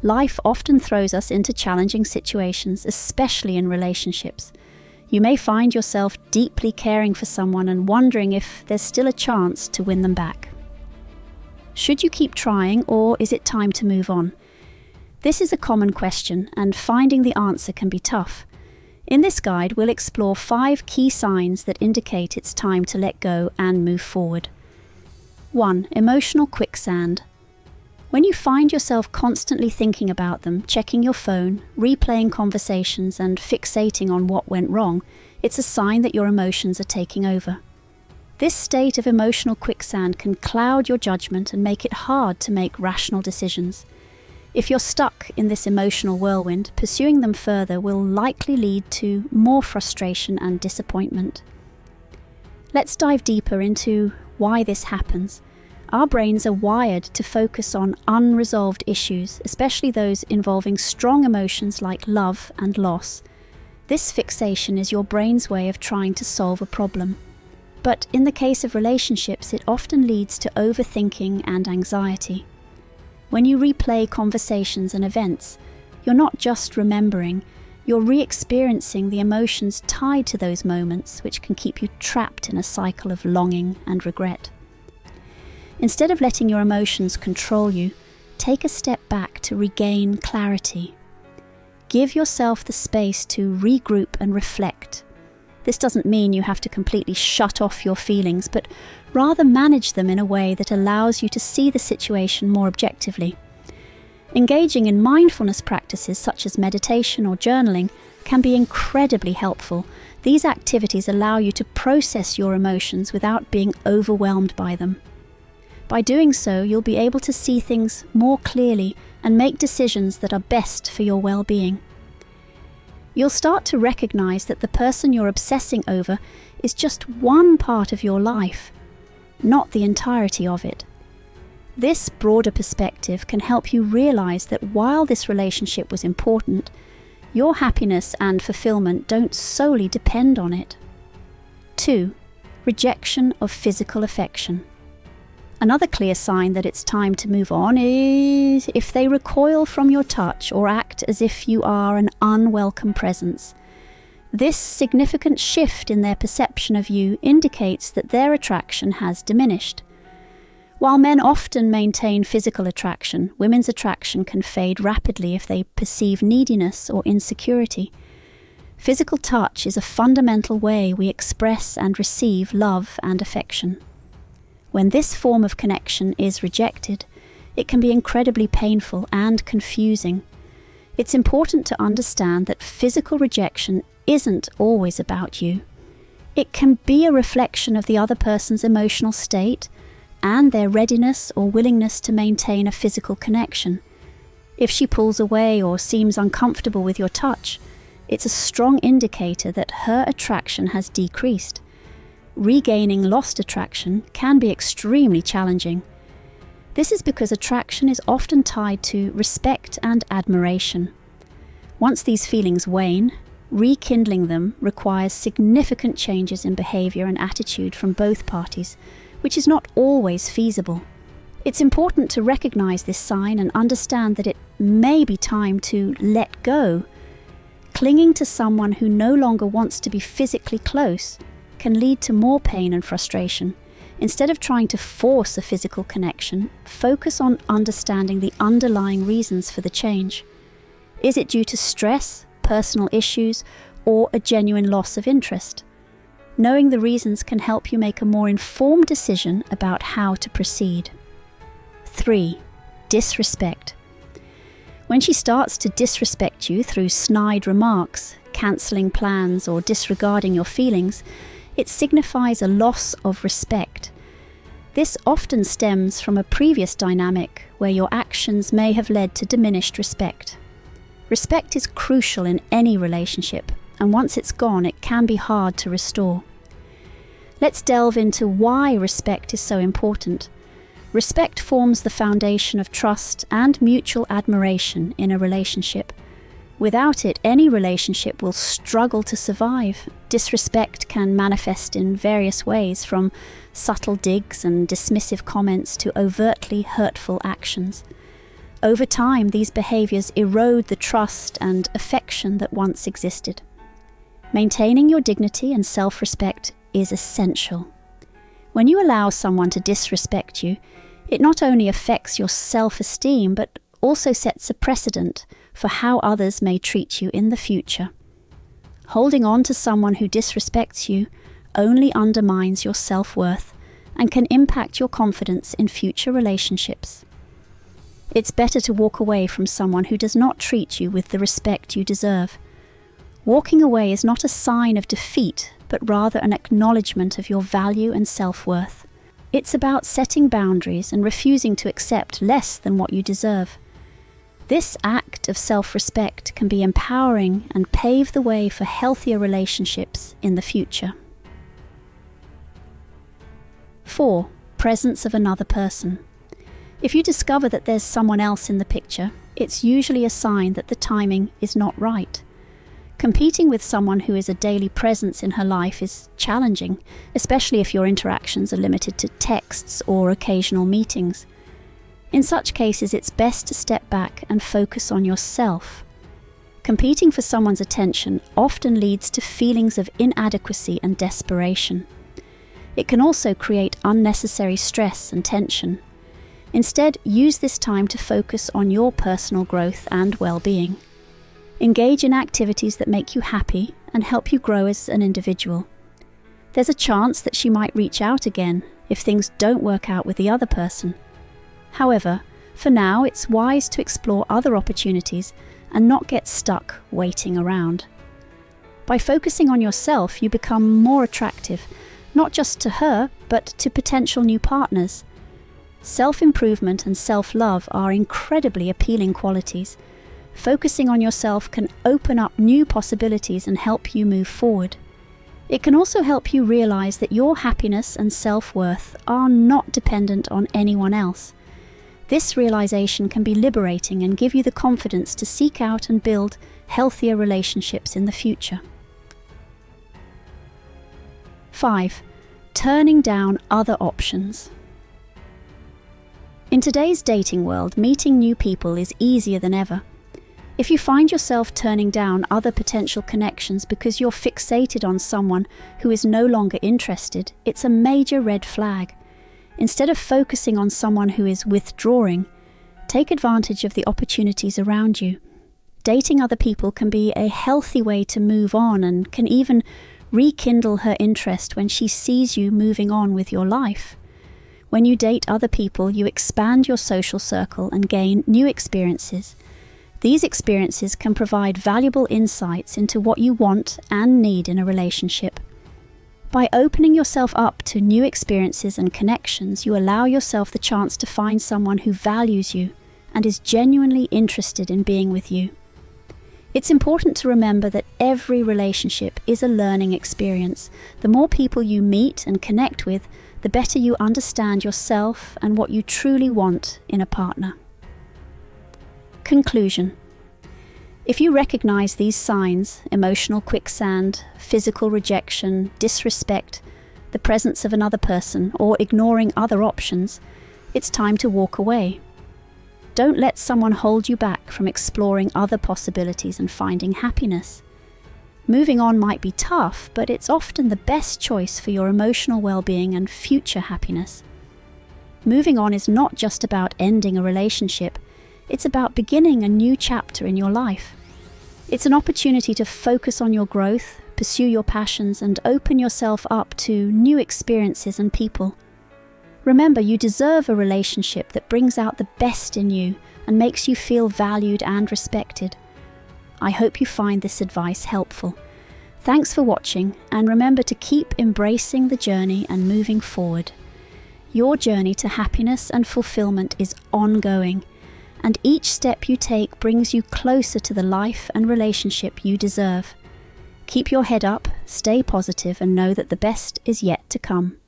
Life often throws us into challenging situations, especially in relationships. You may find yourself deeply caring for someone and wondering if there's still a chance to win them back. Should you keep trying, or is it time to move on? This is a common question, and finding the answer can be tough. In this guide, we'll explore 5 key signs that indicate it's time to let go and move forward. 1. Emotional quicksand. When you find yourself constantly thinking about them, checking your phone, replaying conversations, and fixating on what went wrong, it's a sign that your emotions are taking over. This state of emotional quicksand can cloud your judgment and make it hard to make rational decisions. If you're stuck in this emotional whirlwind, pursuing them further will likely lead to more frustration and disappointment. Let's dive deeper into why this happens. Our brains are wired to focus on unresolved issues, especially those involving strong emotions like love and loss. This fixation is your brain's way of trying to solve a problem. But in the case of relationships, it often leads to overthinking and anxiety. When you replay conversations and events, you're not just remembering, you're re-experiencing the emotions tied to those moments, which can keep you trapped in a cycle of longing and regret. Instead of letting your emotions control you, take a step back to regain clarity. Give yourself the space to regroup and reflect. This doesn't mean you have to completely shut off your feelings, but rather manage them in a way that allows you to see the situation more objectively. Engaging in mindfulness practices such as meditation or journaling can be incredibly helpful. These activities allow you to process your emotions without being overwhelmed by them. By doing so, you'll be able to see things more clearly and make decisions that are best for your well-being. You'll start to recognize that the person you're obsessing over is just one part of your life, not the entirety of it. This broader perspective can help you realize that while this relationship was important, your happiness and fulfillment don't solely depend on it. 2. Rejection of physical affection. Another clear sign that it's time to move on is if they recoil from your touch or act as if you are an unwelcome presence. This significant shift in their perception of you indicates that their attraction has diminished. While men often maintain physical attraction, women's attraction can fade rapidly if they perceive neediness or insecurity. Physical touch is a fundamental way we express and receive love and affection. When this form of connection is rejected, it can be incredibly painful and confusing. It's important to understand that physical rejection isn't always about you. It can be a reflection of the other person's emotional state and their readiness or willingness to maintain a physical connection. If she pulls away or seems uncomfortable with your touch, it's a strong indicator that her attraction has decreased. Regaining lost attraction can be extremely challenging. This is because attraction is often tied to respect and admiration. Once these feelings wane, rekindling them requires significant changes in behavior and attitude from both parties, which is not always feasible. It's important to recognize this sign and understand that it may be time to let go. Clinging to someone who no longer wants to be physically close can lead to more pain and frustration. Instead of trying to force a physical connection, focus on understanding the underlying reasons for the change. Is it due to stress, personal issues, or a genuine loss of interest? Knowing the reasons can help you make a more informed decision about how to proceed. 3. Disrespect. When she starts to disrespect you through snide remarks, cancelling plans, or disregarding your feelings, it signifies a loss of respect. This often stems from a previous dynamic where your actions may have led to diminished respect. Respect is crucial in any relationship, and once it's gone, it can be hard to restore. Let's delve into why respect is so important. Respect forms the foundation of trust and mutual admiration in a relationship. Without it, any relationship will struggle to survive. Disrespect can manifest in various ways, from subtle digs and dismissive comments to overtly hurtful actions. Over time, these behaviors erode the trust and affection that once existed. Maintaining your dignity and self-respect is essential. When you allow someone to disrespect you, it not only affects your self-esteem, but also sets a precedent for how others may treat you in the future. Holding on to someone who disrespects you only undermines your self-worth and can impact your confidence in future relationships. It's better to walk away from someone who does not treat you with the respect you deserve. Walking away is not a sign of defeat, but rather an acknowledgement of your value and self-worth. It's about setting boundaries and refusing to accept less than what you deserve. This act of self-respect can be empowering and pave the way for healthier relationships in the future. 4. Presence of another person. If you discover that there's someone else in the picture, it's usually a sign that the timing is not right. Competing with someone who is a daily presence in her life is challenging, especially if your interactions are limited to texts or occasional meetings. In such cases, it's best to step back and focus on yourself. Competing for someone's attention often leads to feelings of inadequacy and desperation. It can also create unnecessary stress and tension. Instead, use this time to focus on your personal growth and well-being. Engage in activities that make you happy and help you grow as an individual. There's a chance that she might reach out again if things don't work out with the other person. However, for now, it's wise to explore other opportunities and not get stuck waiting around. By focusing on yourself, you become more attractive, not just to her, but to potential new partners. Self-improvement and self-love are incredibly appealing qualities. Focusing on yourself can open up new possibilities and help you move forward. It can also help you realize that your happiness and self-worth are not dependent on anyone else. This realization can be liberating and give you the confidence to seek out and build healthier relationships in the future. 5. Turning down other options. In today's dating world, meeting new people is easier than ever. If you find yourself turning down other potential connections because you're fixated on someone who is no longer interested, it's a major red flag. Instead of focusing on someone who is withdrawing, take advantage of the opportunities around you. Dating other people can be a healthy way to move on and can even rekindle her interest when she sees you moving on with your life. When you date other people, you expand your social circle and gain new experiences. These experiences can provide valuable insights into what you want and need in a relationship. By opening yourself up to new experiences and connections, you allow yourself the chance to find someone who values you and is genuinely interested in being with you. It's important to remember that every relationship is a learning experience. The more people you meet and connect with, the better you understand yourself and what you truly want in a partner. Conclusion. If you recognize these signs, emotional quicksand, physical rejection, disrespect, the presence of another person, or ignoring other options, it's time to walk away. Don't let someone hold you back from exploring other possibilities and finding happiness. Moving on might be tough, but it's often the best choice for your emotional well-being and future happiness. Moving on is not just about ending a relationship, it's about beginning a new chapter in your life. It's an opportunity to focus on your growth, pursue your passions, and open yourself up to new experiences and people. Remember, you deserve a relationship that brings out the best in you and makes you feel valued and respected. I hope you find this advice helpful. Thanks for watching, and remember to keep embracing the journey and moving forward. Your journey to happiness and fulfillment is ongoing, and each step you take brings you closer to the life and relationship you deserve. Keep your head up, stay positive, and know that the best is yet to come.